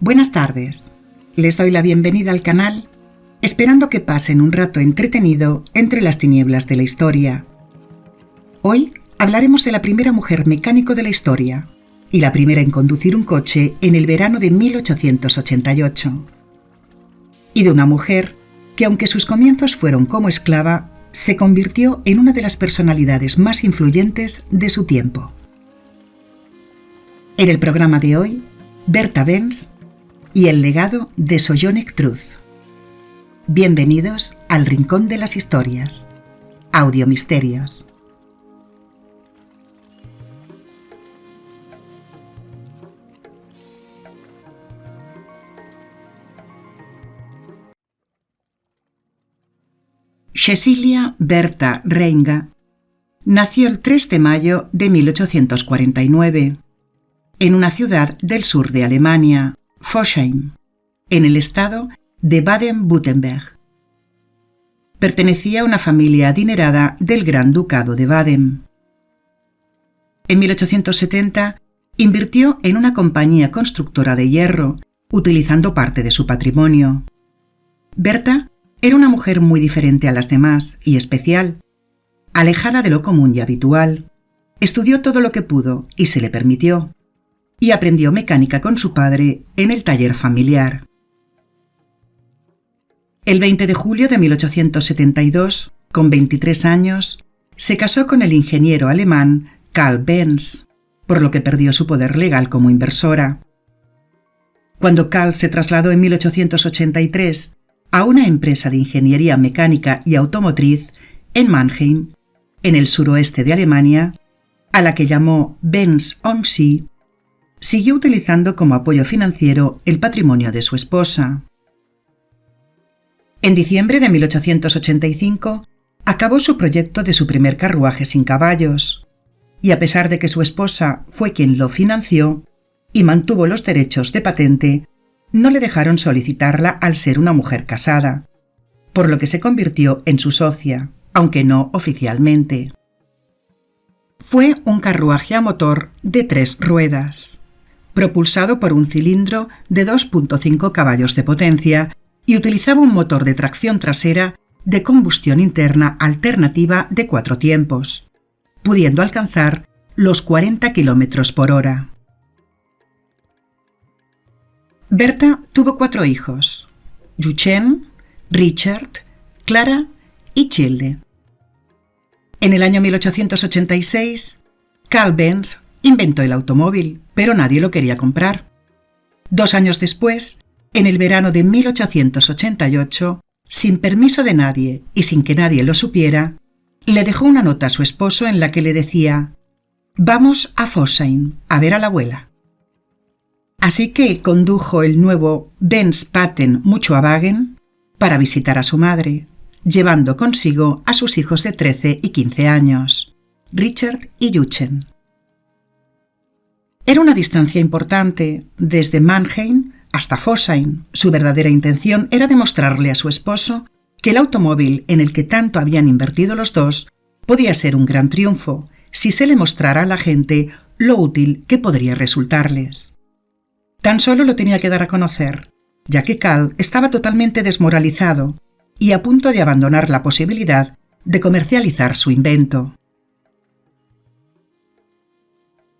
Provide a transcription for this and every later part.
Buenas tardes. Les doy la bienvenida al canal, esperando que pasen un rato entretenido entre las tinieblas de la historia. Hoy hablaremos de la primera mujer mecánico de la historia y la primera en conducir un coche en el verano de 1888. Y de una mujer que, aunque sus comienzos fueron como esclava, se convirtió en una de las personalidades más influyentes de su tiempo. En el programa de hoy, Bertha Benz y el legado de Sojourner Truth. Bienvenidos al Rincón de las Historias. Audiomisterios. Cecilia Bertha Reinga nació el 3 de mayo de 1849 en una ciudad del sur de Alemania, Pforzheim, en el estado de Baden-Württemberg. Pertenecía a una familia adinerada del Gran Ducado de Baden. En 1870 invirtió en una compañía constructora de hierro, utilizando parte de su patrimonio. Bertha era una mujer muy diferente a las demás y especial, alejada de lo común y habitual. Estudió todo lo que pudo y se le permitió, y aprendió mecánica con su padre en el taller familiar. El 20 de julio de 1872, con 23 años, se casó con el ingeniero alemán Karl Benz, por lo que perdió su poder legal como inversora. Cuando Karl se trasladó en 1883 a una empresa de ingeniería mecánica y automotriz en Mannheim, en el suroeste de Alemania, a la que llamó Benz on See, siguió utilizando como apoyo financiero el patrimonio de su esposa. En diciembre de 1885 acabó su proyecto de su primer carruaje sin caballos, y a pesar de que su esposa fue quien lo financió y mantuvo los derechos de patente, no le dejaron solicitarla al ser una mujer casada, por lo que se convirtió en su socia, aunque no oficialmente. Fue un carruaje a motor de 3 ruedas, propulsado por un cilindro de 2.5 caballos de potencia y utilizaba un motor de tracción trasera de combustión interna alternativa de 4 tiempos, pudiendo alcanzar los 40 km por hora. Bertha tuvo 4 hijos: Eugene, Richard, Clara y Childe. En el año 1886, Karl Benz inventó el automóvil, pero nadie lo quería comprar. 2 años después, en el verano de 1888, sin permiso de nadie y sin que nadie lo supiera, le dejó una nota a su esposo en la que le decía: «Vamos a Pforzheim a ver a la abuela». Así que condujo el nuevo Benz Patent Mutuwagen para visitar a su madre, llevando consigo a sus hijos de 13 y 15 años, Richard y Eugene. Era una distancia importante, desde Mannheim hasta Pforzheim. Su verdadera intención era demostrarle a su esposo que el automóvil en el que tanto habían invertido los dos podía ser un gran triunfo si se le mostrara a la gente lo útil que podría resultarles. Tan solo lo tenía que dar a conocer, ya que Karl estaba totalmente desmoralizado y a punto de abandonar la posibilidad de comercializar su invento.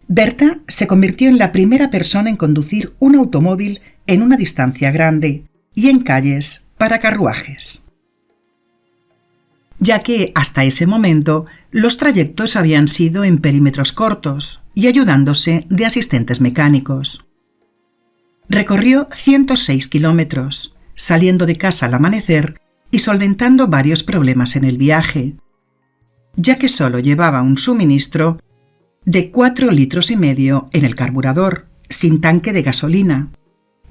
Bertha se convirtió en la primera persona en conducir un automóvil en una distancia grande y en calles para carruajes, ya que hasta ese momento los trayectos habían sido en perímetros cortos y ayudándose de asistentes mecánicos. Recorrió 106 kilómetros, saliendo de casa al amanecer y solventando varios problemas en el viaje, ya que solo llevaba un suministro de 4,5 litros en el carburador, sin tanque de gasolina.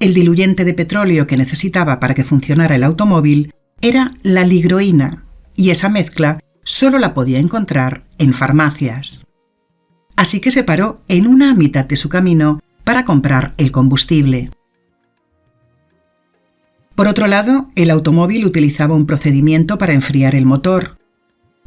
El diluyente de petróleo que necesitaba para que funcionara el automóvil era la ligroína, y esa mezcla solo la podía encontrar en farmacias. Así que se paró en una mitad de su camino para comprar el combustible. Por otro lado, el automóvil utilizaba un procedimiento para enfriar el motor,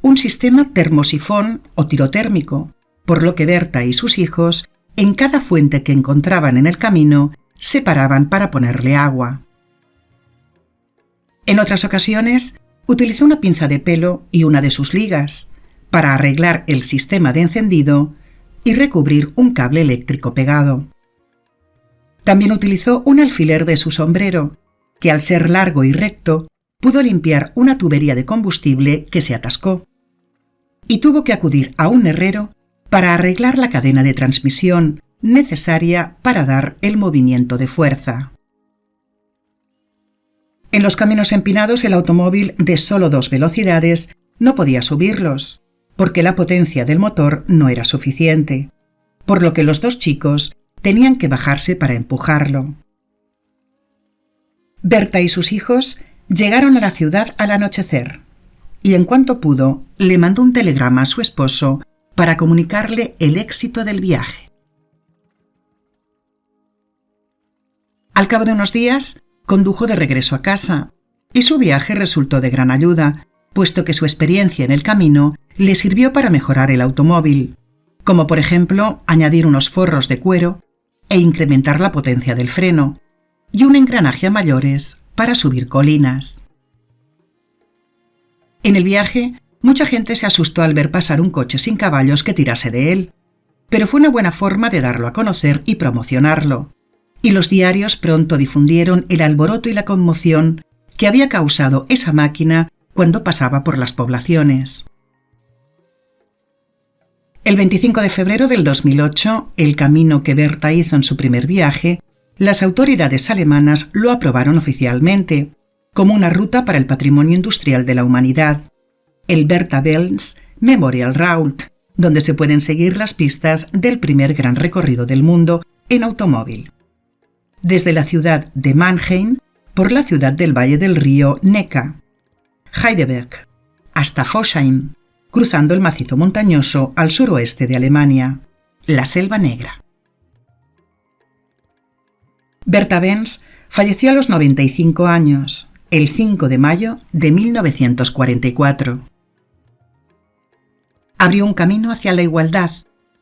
un sistema termosifón o tirotérmico, por lo que Bertha y sus hijos, en cada fuente que encontraban en el camino, se paraban para ponerle agua. En otras ocasiones, utilizó una pinza de pelo y una de sus ligas para arreglar el sistema de encendido y recubrir un cable eléctrico pegado. También utilizó un alfiler de su sombrero, que al ser largo y recto, pudo limpiar una tubería de combustible que se atascó, y tuvo que acudir a un herrero para arreglar la cadena de transmisión necesaria para dar el movimiento de fuerza. En los caminos empinados, el automóvil de solo 2 velocidades no podía subirlos, porque la potencia del motor no era suficiente, por lo que los 2 chicos tenían que bajarse para empujarlo. Berta y sus hijos llegaron a la ciudad al anochecer, y en cuanto pudo, le mandó un telegrama a su esposo para comunicarle el éxito del viaje. Al cabo de unos días, condujo de regreso a casa, y su viaje resultó de gran ayuda, puesto que su experiencia en el camino le sirvió para mejorar el automóvil, como por ejemplo añadir unos forros de cuero e incrementar la potencia del freno, y un engranaje a mayores para subir colinas. En el viaje, mucha gente se asustó al ver pasar un coche sin caballos que tirase de él, pero fue una buena forma de darlo a conocer y promocionarlo, y los diarios pronto difundieron el alboroto y la conmoción que había causado esa máquina cuando pasaba por las poblaciones. El 25 de febrero del 2008, el camino que Berta hizo en su primer viaje, las autoridades alemanas lo aprobaron oficialmente como una ruta para el patrimonio industrial de la humanidad, el Bertha Benz Memorial Route, donde se pueden seguir las pistas del primer gran recorrido del mundo en automóvil, desde la ciudad de Mannheim por la ciudad del valle del río Neckar, Heidelberg, hasta Fosheim, cruzando el macizo montañoso al suroeste de Alemania, la Selva Negra. Bertha Benz falleció a los 95 años, el 5 de mayo de 1944. Abrió un camino hacia la igualdad,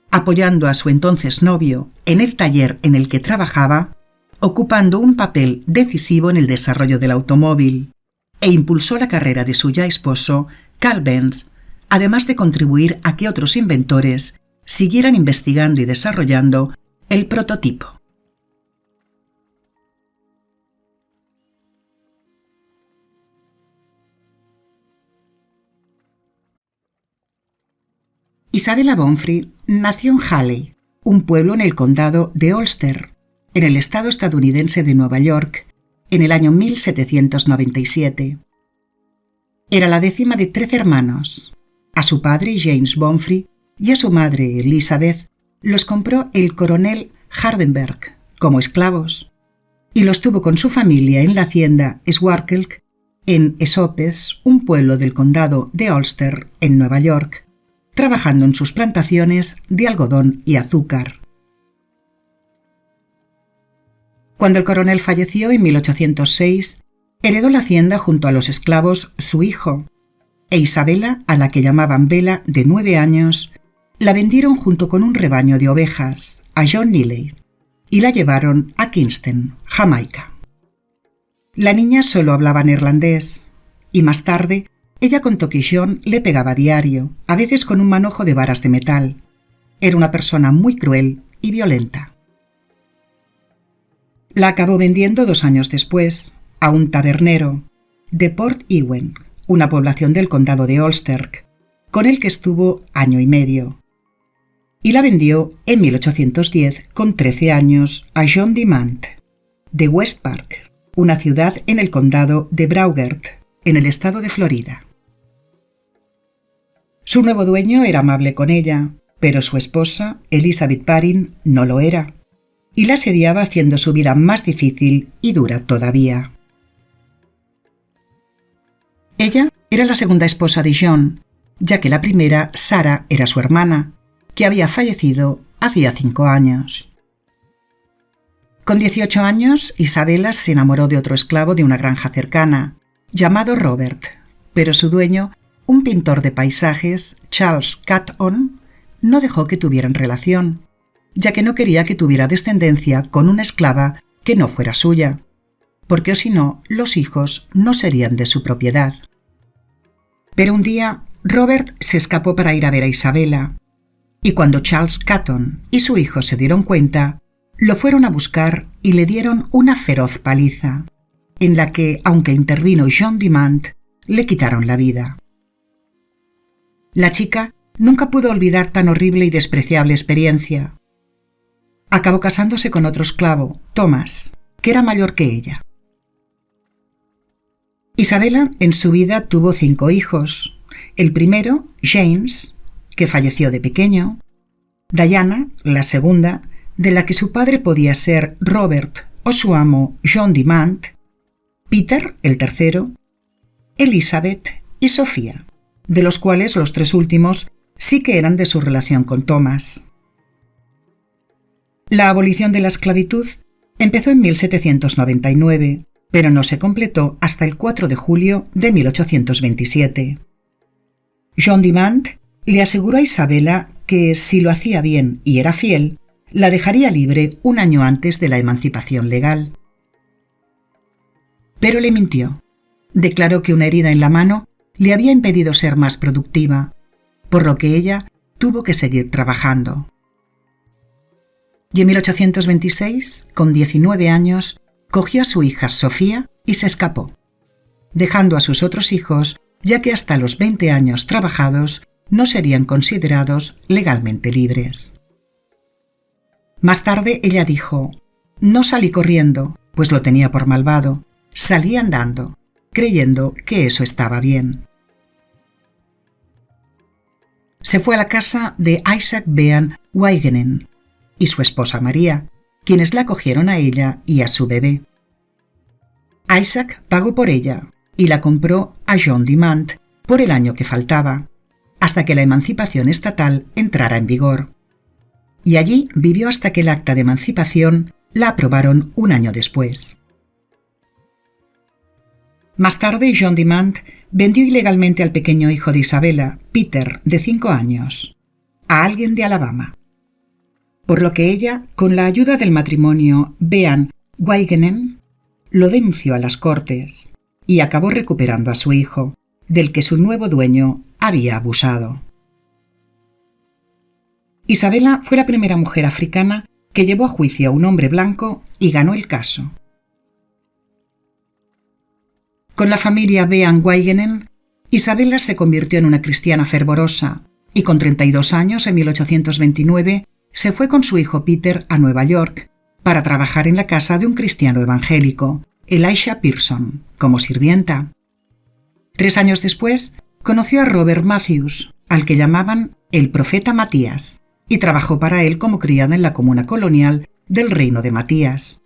apoyando a su entonces novio en el taller en el que trabajaba, ocupando un papel decisivo en el desarrollo del automóvil, e impulsó la carrera de su ya esposo, Carl Benz, además de contribuir a que otros inventores siguieran investigando y desarrollando el prototipo. Isabella Bonfrey nació en Halley, un pueblo en el condado de Ulster, en el estado estadounidense de Nueva York, en el año 1797. Era la 10ª de 13 hermanos. A su padre, James Bonfrey, y a su madre, Elizabeth, los compró el coronel Hardenberg como esclavos, y los tuvo con su familia en la hacienda Swarkelk, en Esopes, un pueblo del condado de Ulster, en Nueva York, trabajando en sus plantaciones de algodón y azúcar. Cuando el coronel falleció en 1806, heredó la hacienda junto a los esclavos su hijo, e Isabella, a la que llamaban Bella, de 9 años, la vendieron junto con un rebaño de ovejas a John Neely y la llevaron a Kingston, Jamaica. La niña solo hablaba neerlandés y más tarde ella contó que John le pegaba a diario, a veces con un manojo de varas de metal. Era una persona muy cruel y violenta. La acabó vendiendo 2 años después a un tabernero de Port Ewen, una población del condado de Ulster, con el que estuvo 1 año y medio. Y la vendió en 1810 con 13 años a John Dimant, de West Park, una ciudad en el condado de Broward, en el estado de Florida. Su nuevo dueño era amable con ella, pero su esposa, Elizabeth Baring, no lo era, y la asediaba haciendo su vida más difícil y dura todavía. Ella era la segunda esposa de John, ya que la primera, Sarah, era su hermana, que había fallecido hacía 5 años. Con 18 años, Isabella se enamoró de otro esclavo de una granja cercana, llamado Robert, pero su dueño, un pintor de paisajes, Charles Caton, no dejó que tuvieran relación, ya que no quería que tuviera descendencia con una esclava que no fuera suya, porque o si no, los hijos no serían de su propiedad. Pero un día, Robert se escapó para ir a ver a Isabella, y cuando Charles Catton y su hijo se dieron cuenta, lo fueron a buscar y le dieron una feroz paliza, en la que, aunque intervino John Dimant, le quitaron la vida. La chica nunca pudo olvidar tan horrible y despreciable experiencia. Acabó casándose con otro esclavo, Thomas, que era mayor que ella. Isabella en su vida tuvo 5 hijos. El primero, James, que falleció de pequeño; Diana, la segunda, de la que su padre podía ser Robert o su amo John Dimant; Peter, el tercero; Elizabeth y Sofía, de los cuales los 3 últimos sí que eran de su relación con Thomas. La abolición de la esclavitud empezó en 1799, pero no se completó hasta el 4 de julio de 1827. John Dimant le aseguró a Isabella que, si lo hacía bien y era fiel, la dejaría libre un año antes de la emancipación legal. Pero le mintió. Declaró que una herida en la mano le había impedido ser más productiva, por lo que ella tuvo que seguir trabajando. Y en 1826, con 19 años, cogió a su hija Sofía y se escapó, dejando a sus otros hijos, ya que hasta los 20 años trabajados no serían considerados legalmente libres. Más tarde ella dijo: «No salí corriendo, pues lo tenía por malvado, salí andando, creyendo que eso estaba bien». Se fue a la casa de Isaac Bean Wageningen y su esposa María, quienes la acogieron a ella y a su bebé. Isaac pagó por ella y la compró a John Dimant por el año que faltaba, hasta que la emancipación estatal entrara en vigor. Y allí vivió hasta que el acta de emancipación la aprobaron un año después. Más tarde, John Dimant vendió ilegalmente al pequeño hijo de Isabella, Peter, de 5 años, a alguien de Alabama, por lo que ella, con la ayuda del matrimonio Bean Wageningen, lo denunció a las cortes y acabó recuperando a su hijo, del que su nuevo dueño había abusado. Isabella fue la primera mujer africana que llevó a juicio a un hombre blanco y ganó el caso. Con la familia Bean Wageningen, Isabella se convirtió en una cristiana fervorosa y con 32 años, en 1829, se fue con su hijo Peter a Nueva York para trabajar en la casa de un cristiano evangélico, Elisha Pearson, como sirvienta. 3 años después, conoció a Robert Matthews, al que llamaban el profeta Matías, y trabajó para él como criada en la comuna colonial del reino de Matías.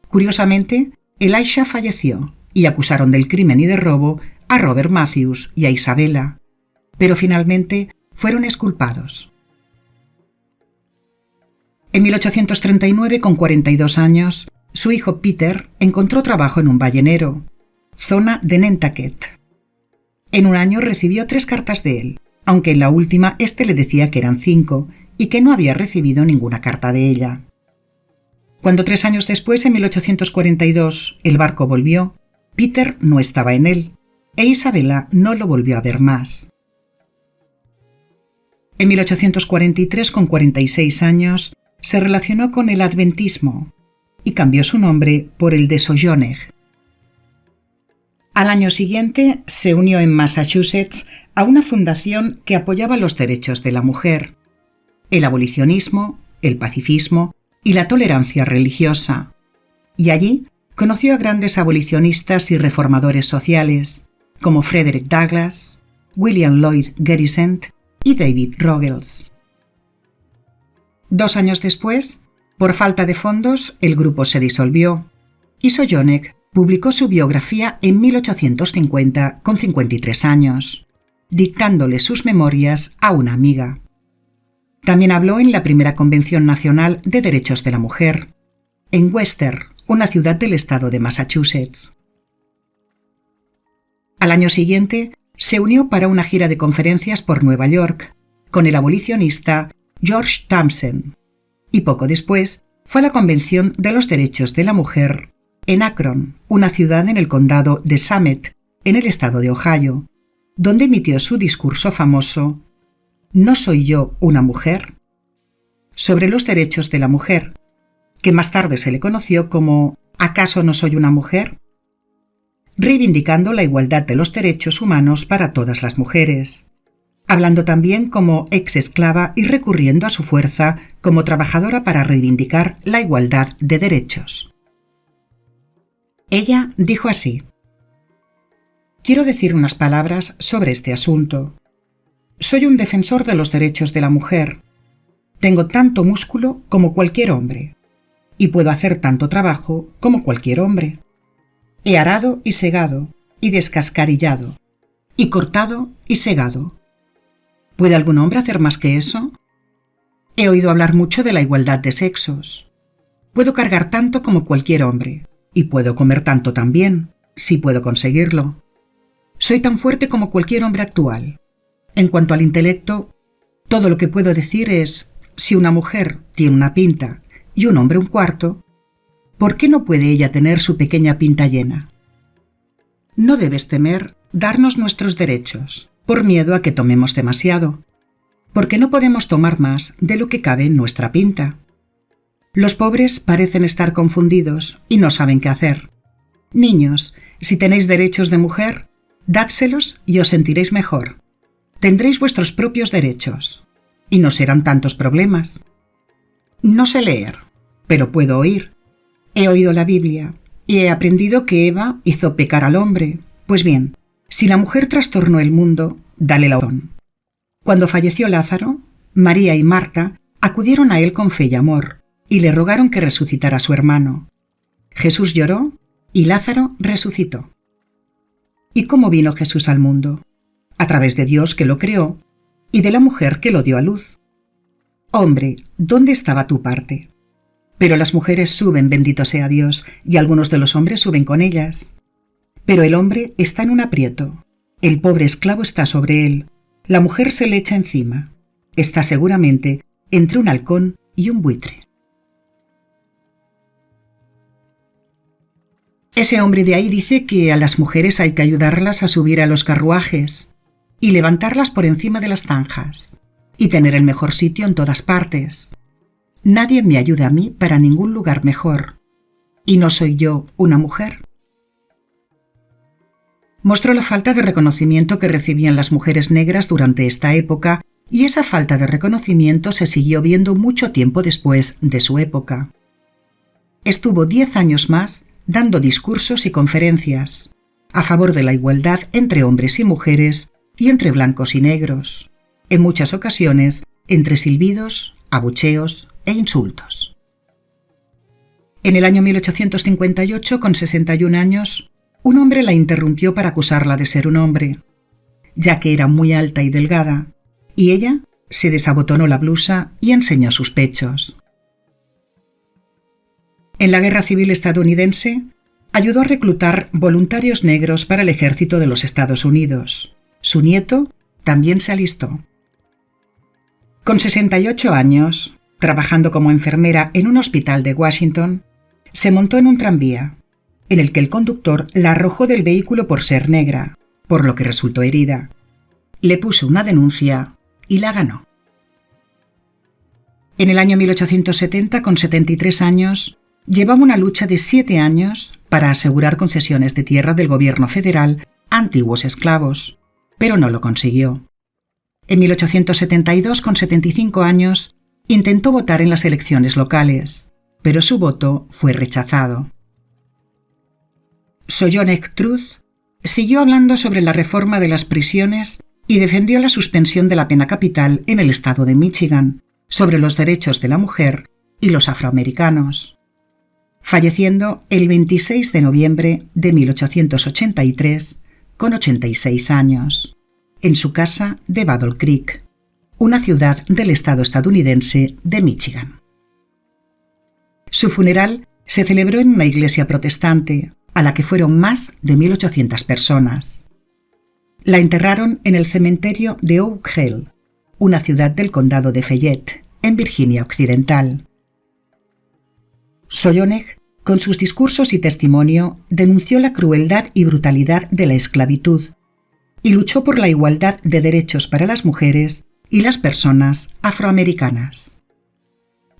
Curiosamente, Elisha falleció y acusaron del crimen y de robo a Robert Matthews y a Isabella, pero finalmente fueron exculpados. En 1839, con 42 años, su hijo Peter encontró trabajo en un ballenero, zona de Nantucket. En un año recibió 3 cartas de él, aunque en la última éste le decía que eran 5 y que no había recibido ninguna carta de ella. Cuando 3 años después, en 1842, el barco volvió, Peter no estaba en él, e Isabella no lo volvió a ver más. En 1843, con 46 años, se relacionó con el adventismo y cambió su nombre por el de Sojourner. Al año siguiente se unió en Massachusetts a una fundación que apoyaba los derechos de la mujer, el abolicionismo, el pacifismo y la tolerancia religiosa, y allí conoció a grandes abolicionistas y reformadores sociales como Frederick Douglass, William Lloyd Garrison y David Ruggles. 2 años después, por falta de fondos, el grupo se disolvió y Sojourner publicó su biografía en 1850 con 53 años, dictándole sus memorias a una amiga. También habló en la primera Convención Nacional de Derechos de la Mujer, en Worcester, una ciudad del estado de Massachusetts. Al año siguiente, se unió para una gira de conferencias por Nueva York con el abolicionista George Thompson, y poco después fue a la Convención de los Derechos de la Mujer en Akron, una ciudad en el condado de Summit, en el estado de Ohio, donde emitió su discurso famoso ¿No soy yo una mujer?, sobre los derechos de la mujer, que más tarde se le conoció como ¿Acaso no soy una mujer?, reivindicando la igualdad de los derechos humanos para todas las mujeres, hablando también como ex esclava y recurriendo a su fuerza como trabajadora para reivindicar la igualdad de derechos. Ella dijo así: «Quiero decir unas palabras sobre este asunto. Soy un defensor de los derechos de la mujer. Tengo tanto músculo como cualquier hombre, y puedo hacer tanto trabajo como cualquier hombre. He arado y segado, y descascarillado, y cortado y segado. ¿Puede algún hombre hacer más que eso? He oído hablar mucho de la igualdad de sexos. Puedo cargar tanto como cualquier hombre, y puedo comer tanto también, si puedo conseguirlo. Soy tan fuerte como cualquier hombre actual. En cuanto al intelecto, todo lo que puedo decir es, si una mujer tiene una pinta y un hombre un cuarto, ¿por qué no puede ella tener su pequeña pinta llena? No debes temer darnos nuestros derechos, por miedo a que tomemos demasiado, porque no podemos tomar más de lo que cabe en nuestra pinta. Los pobres parecen estar confundidos y no saben qué hacer. Niños, si tenéis derechos de mujer, dádselos y os sentiréis mejor. Tendréis vuestros propios derechos, y no serán tantos problemas. No sé leer, pero puedo oír. He oído la Biblia y he aprendido que Eva hizo pecar al hombre. Pues bien, si la mujer trastornó el mundo, dale la razón. Cuando falleció Lázaro, María y Marta acudieron a él con fe y amor y le rogaron que resucitara a su hermano. Jesús lloró y Lázaro resucitó. ¿Y cómo vino Jesús al mundo? A través de Dios que lo creó y de la mujer que lo dio a luz. Hombre, ¿dónde estaba tu parte? Pero las mujeres suben, bendito sea Dios, y algunos de los hombres suben con ellas. Pero el hombre está en un aprieto. El pobre esclavo está sobre él. La mujer se le echa encima. Está seguramente entre un halcón y un buitre. Ese hombre de ahí dice que a las mujeres hay que ayudarlas a subir a los carruajes y levantarlas por encima de las zanjas y tener el mejor sitio en todas partes. Nadie me ayuda a mí para ningún lugar mejor. ¿Y no soy yo una mujer? Mostró la falta de reconocimiento que recibían las mujeres negras durante esta época, y esa falta de reconocimiento se siguió viendo mucho tiempo después de su época. Estuvo 10 años más dando discursos y conferencias a favor de la igualdad entre hombres y mujeres y entre blancos y negros, en muchas ocasiones entre silbidos, abucheos e insultos. En el año 1858, con 61 años, un hombre la interrumpió para acusarla de ser un hombre, ya que era muy alta y delgada, y ella se desabotonó la blusa y enseñó sus pechos. En la Guerra Civil estadounidense, ayudó a reclutar voluntarios negros para el ejército de los Estados Unidos. Su nieto también se alistó. Con 68 años, trabajando como enfermera en un hospital de Washington, se montó en un tranvía, en el que el conductor la arrojó del vehículo por ser negra, por lo que resultó herida. Le puso una denuncia y la ganó. En el año 1870, con 73 años, llevaba una lucha de 7 años para asegurar concesiones de tierra del gobierno federal a antiguos esclavos, pero no lo consiguió. En 1872, con 75 años, intentó votar en las elecciones locales, pero su voto fue rechazado. Sojourner Truth siguió hablando sobre la reforma de las prisiones y defendió la suspensión de la pena capital en el estado de Michigan, sobre los derechos de la mujer y los afroamericanos, falleciendo el 26 de noviembre de 1883, con 86 años, en su casa de Battle Creek, una ciudad del estado estadounidense de Michigan. Su funeral se celebró en una iglesia protestante, a la que fueron más de 1.800 personas. La enterraron en el cementerio de Oak Hill, una ciudad del condado de Fayette, en Virginia Occidental. Sojourner, con sus discursos y testimonio, denunció la crueldad y brutalidad de la esclavitud y luchó por la igualdad de derechos para las mujeres y las personas afroamericanas.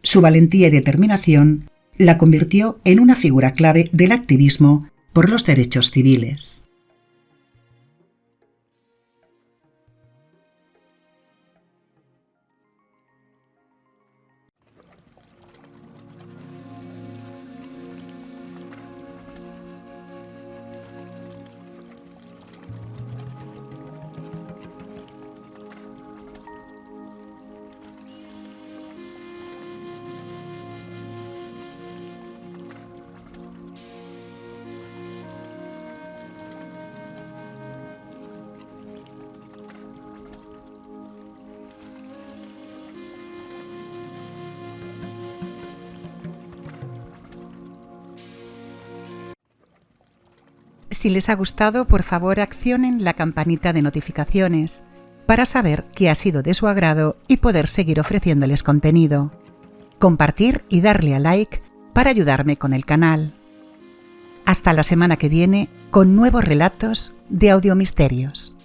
Su valentía y determinación la convirtió en una figura clave del activismo por los derechos civiles. Si les ha gustado, por favor accionen la campanita de notificaciones para saber qué ha sido de su agrado y poder seguir ofreciéndoles contenido. Compartir y darle a like para ayudarme con el canal. Hasta la semana que viene con nuevos relatos de Audiomisterios.